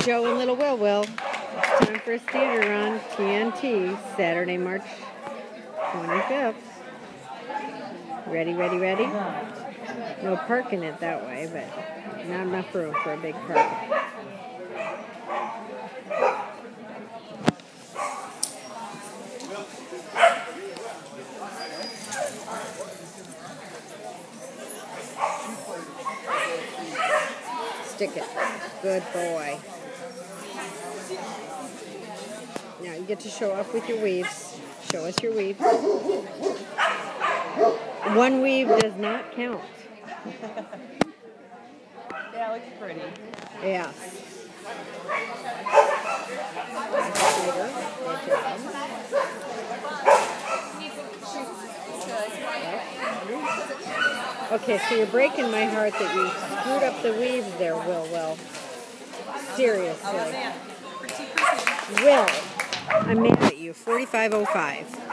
Joe and Little Will. Time for a theater on TNT, Saturday, March 25th. Ready? No parking it that way, but not enough room for a big park. Stick it. Good boy. Now you get to show off with your weaves. Show us your weave. One weave does not count. Yeah, it looks pretty. Yeah. Okay, so you're breaking my heart that you screwed up the weaves there, Will. Seriously. Will, I'm mad at you. 4505.